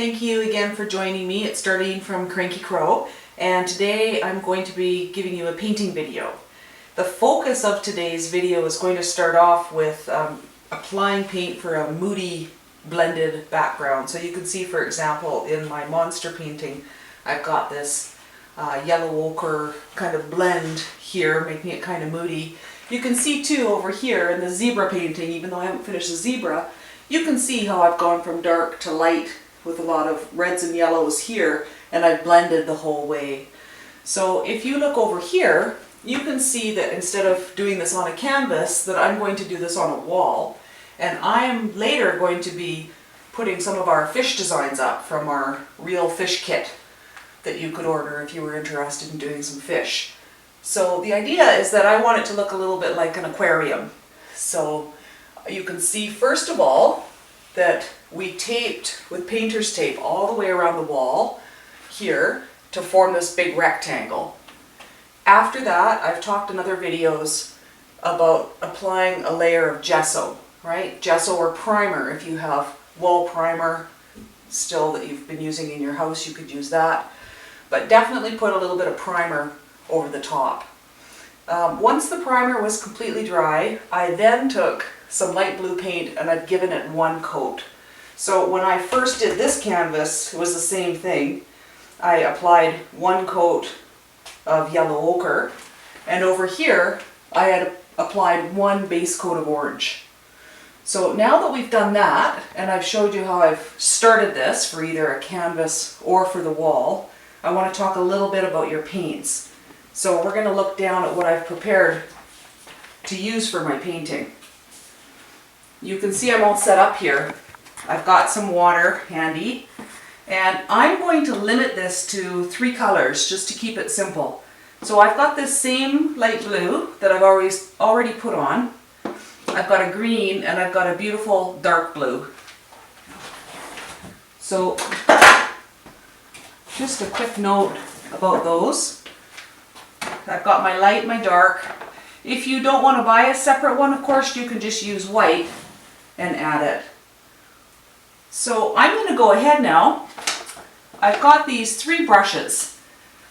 thank you again for joining me. It's Darlene from Cranky Crow, and today I'm going to be giving you a painting video. The focus of today's video is going to start off with applying paint for a moody blended background. So you can see, for example, in my monster painting, I've got this yellow ochre kind of blend here, making it kind of moody. You can see too over here in the zebra painting, even though I haven't finished the zebra, you can see how I've gone from dark to light with a lot of reds and yellows here, and I've blended the whole way. So if you look over here, you can see that instead of doing this on a canvas, that I'm going to do this on a wall. And I am later going to be putting some of our fish designs up from our real fish kit that you could order if you were interested in doing some fish. So the idea is that I want it to look a little bit like an aquarium. So you can see, first of all, that we taped with painter's tape all the way around the wall here to form this big rectangle. After that, I've talked in other videos about applying a layer of gesso, right? Gesso or primer. If you have wall primer still that you've been using in your house, you could use that. But definitely put a little bit of primer over the top. Once the primer was completely dry, I then took some light blue paint and I'd given it one coat. So when I first did this canvas, it was the same thing. I applied one coat of yellow ochre, and over here I had applied one base coat of orange. So now that we've done that, and I've showed you how I've started this for either a canvas or for the wall, I want to talk a little bit about your paints. So we're going to look down at what I've prepared to use for my painting. You can see I'm all set up here. I've got some water handy, and I'm going to limit this to 3 colors just to keep it simple. So I've got this same light blue that I've already put on. I've got a green and I've got a beautiful dark blue. So just a quick note about those. I've got my light, my dark. If you don't want to buy a separate one, of course, you can just use white and add it. So I'm going to go ahead now. I've got these 3 brushes.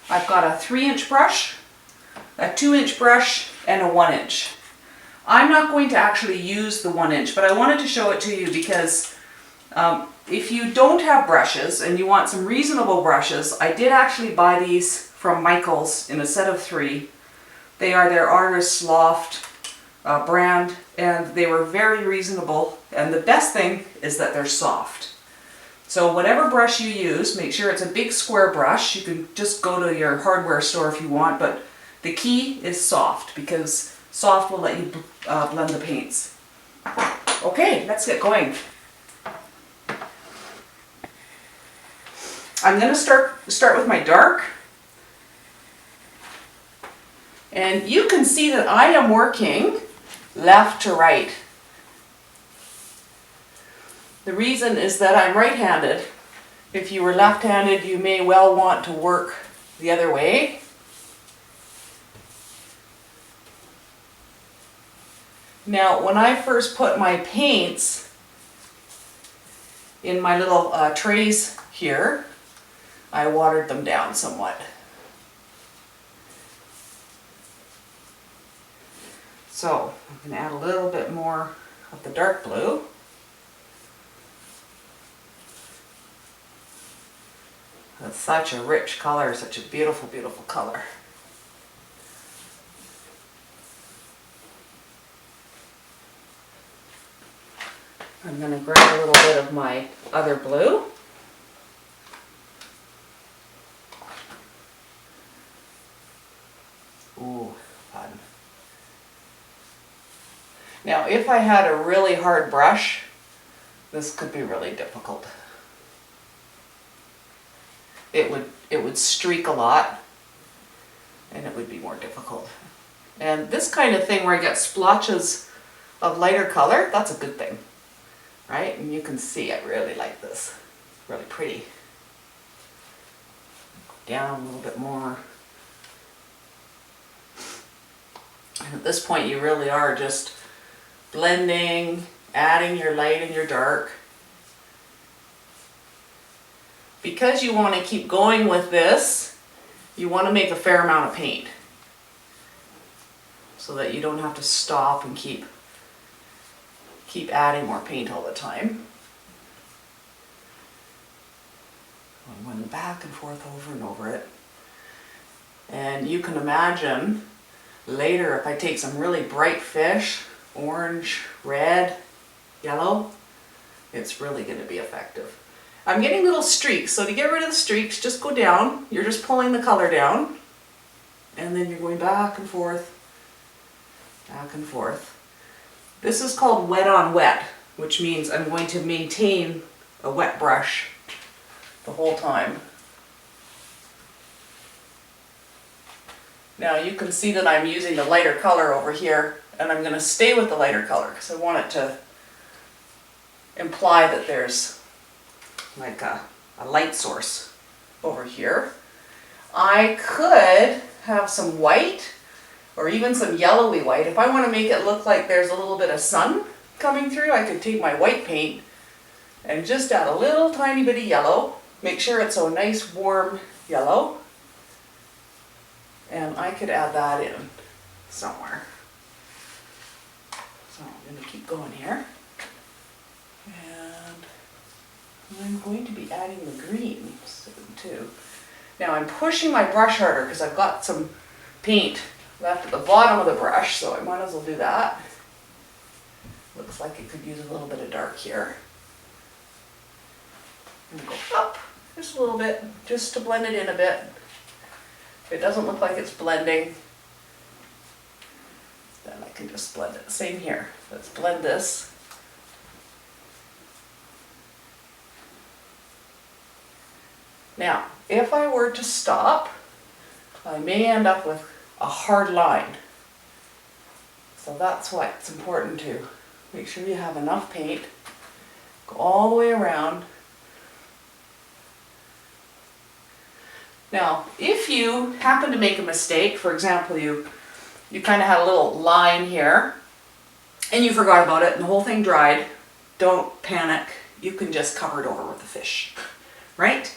I've got a 3-inch brush, a 2-inch brush, and a 1-inch. I'm not going to actually use the 1-inch, but I wanted to show it to you because if you don't have brushes and you want some reasonable brushes, I did actually buy these from Michael's in a set of 3. They are their Artist's Loft brand, and they were very reasonable, and the best thing is that they're soft. So whatever brush you use, make sure it's a big square brush. You can just go to your hardware store if you want, but the key is soft, because soft will let you blend the paints. Okay, let's get going. I'm going to start with my dark. And you can see that I am working left to right. The reason is that I'm right-handed. If you were left-handed, you may well want to work the other way. Now, when I first put my paints in my little trays here, I watered them down somewhat. So I'm going to add a little bit more of the dark blue. That's such a rich color, such a beautiful, beautiful color. I'm going to grab a little bit of my other blue. Ooh, fun. Now, if I had a really hard brush, this could be really difficult. It would streak a lot, and it would be more difficult. And this kind of thing where I get splotches of lighter color, that's a good thing, right? And you can see I really like this. Really pretty. Down a little bit more. And at this point you really are just blending, adding your light and your dark. because you want to keep going with this, you want to make a fair amount of paint so that you don't have to stop and keep adding more paint all the time. I'm going back and forth over and over it. And you can imagine later if I take some really bright fish, orange, red, yellow, it's really going to be effective. I'm getting little streaks, so to get rid of the streaks, just go down. You're just pulling the color down, and then you're going back and forth, back and forth. This is called wet on wet, which means I'm going to maintain a wet brush the whole time. Now you can see that I'm using the lighter color over here, and I'm going to stay with the lighter color because I want it to imply that there's like a light source over here. I could have some white or even some yellowy white. If I want to make it look like there's a little bit of sun coming through, I could take my white paint and just add a little tiny bit of yellow. Make sure it's a nice warm yellow. And I could add that in somewhere. So I'm going to keep going here. And I'm going to be adding the green soon too. Now I'm pushing my brush harder because I've got some paint left at the bottom of the brush, so I might as well do that. Looks like it could use a little bit of dark here. And go up just a little bit, just to blend it in a bit. If it doesn't look like it's blending, then I can just blend it. Same here. Let's blend this. Now, if I were to stop, I may end up with a hard line. So that's why it's important to make sure you have enough paint. Go all the way around. Now, if you happen to make a mistake, for example, you kind of had a little line here, and you forgot about it, and the whole thing dried, don't panic. You can just cover it over with the fish, right?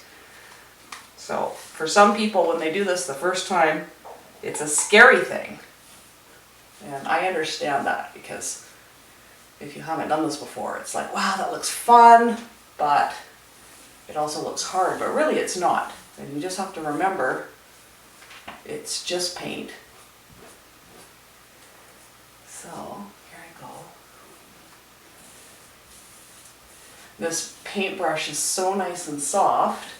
So, for some people, when they do this the first time, it's a scary thing. And I understand that, because if you haven't done this before, it's like, wow, that looks fun, but it also looks hard, but really it's not. And you just have to remember, it's just paint. So, here I go. This paintbrush is so nice and soft.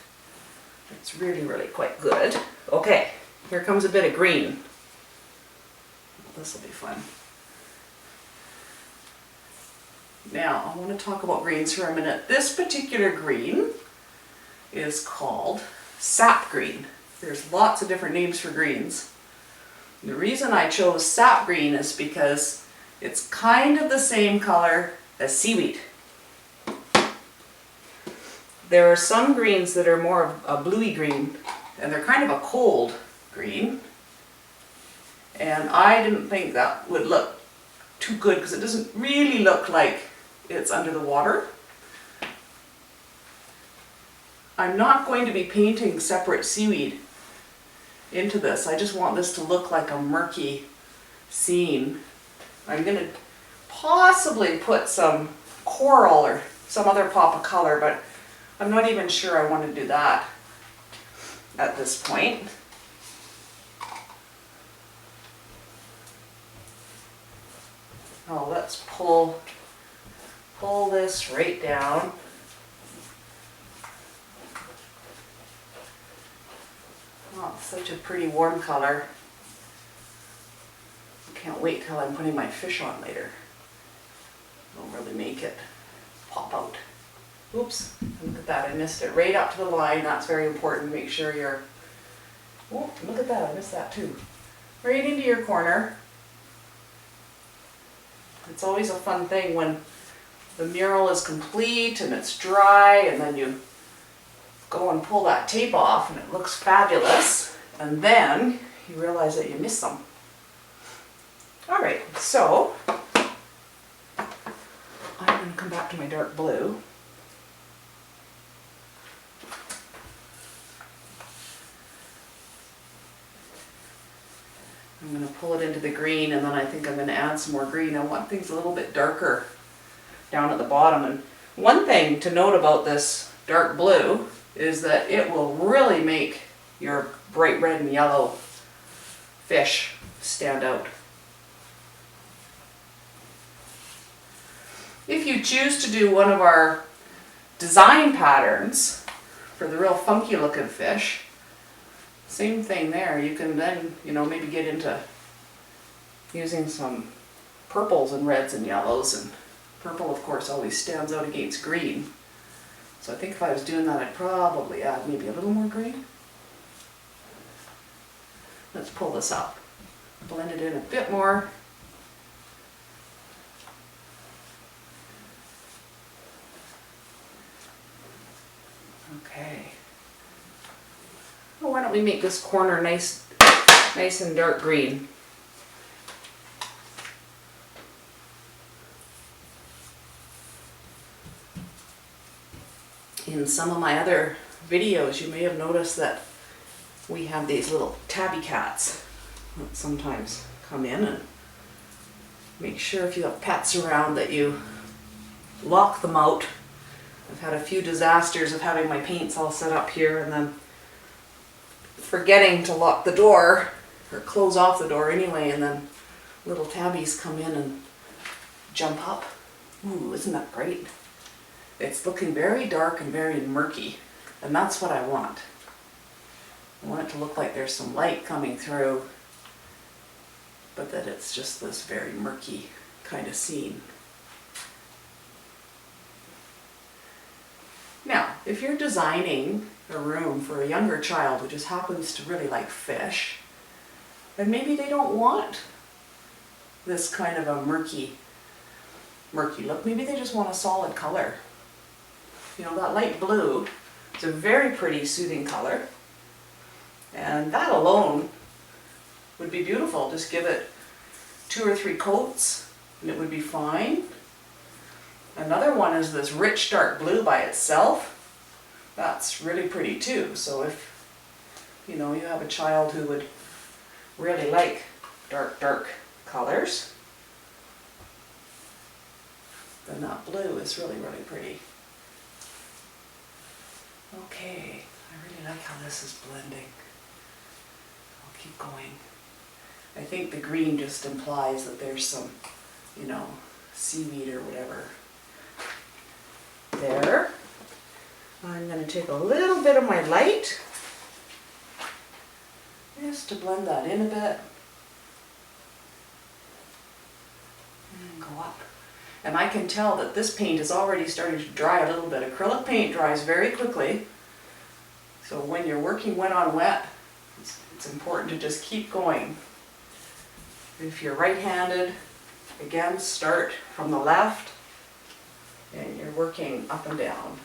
It's really, really quite good. Okay, here comes a bit of green. This will be fun. Now, I want to talk about greens for a minute. This particular green is called sap green. There's lots of different names for greens. The reason I chose sap green is because it's kind of the same color as seaweed. There are some greens that are more of a bluey green, and they're kind of a cold green. And I didn't think that would look too good because it doesn't really look like it's under the water. I'm not going to be painting separate seaweed into this. I just want this to look like a murky scene. I'm going to possibly put some coral or some other pop of color, but I'm not even sure I want to do that at this point. Oh, let's pull this right down. Oh, such a pretty warm color. Can't wait till I'm putting my fish on later. It'll really make it pop out. Oops, look at that, I missed it. Right up to the line, that's very important. Make sure you're, oh, look at that, I missed that too. Right into your corner. It's always a fun thing when the mural is complete and it's dry, and then you go and pull that tape off and it looks fabulous, and then you realize that you missed some. Alright, so I'm going to come back to my dark blue. I'm going to pull it into the green, and then I think I'm going to add some more green. I want things a little bit darker down at the bottom. And one thing to note about this dark blue is that it will really make your bright red and yellow fish stand out. If you choose to do one of our design patterns for the real funky looking fish, same thing there. You can then, maybe get into using some purples and reds and yellows, and purple of course always stands out against green. So I think if I was doing that, I'd probably add maybe a little more green. Let's pull this up, blend it in a bit more. Okay. Well, why don't we make this corner nice and dark green? In some of my other videos, you may have noticed that we have these little tabby cats that sometimes come in, and make sure if you have pets around that you lock them out. I've had a few disasters of having my paints all set up here and then forgetting to lock the door or close off the door anyway, and then little tabbies come in and jump up. Ooh, isn't that great? It's looking very dark and very murky, and that's what I want. I want it to look like there's some light coming through, but that it's just this very murky kind of scene. Now, if you're designing a room for a younger child who just happens to really like fish, then maybe they don't want this kind of a murky look. Maybe they just want a solid color. That light blue is a very pretty, soothing color, and that alone would be beautiful. Just give it 2 or 3 coats and it would be fine. Another one is this rich dark blue by itself. That's really pretty too. So if you have a child who would really like dark colors, then that blue is really pretty. Okay, I really like how this is blending. I'll keep going. I think the green just implies that there's some, seaweed or whatever there. I'm going to take a little bit of my light just to blend that in a bit and go up. And I can tell that this paint is already starting to dry a little bit. Acrylic paint dries very quickly, so when you're working wet on wet, it's important to just keep going. If you're right-handed, again, start from the left and you're working up and down.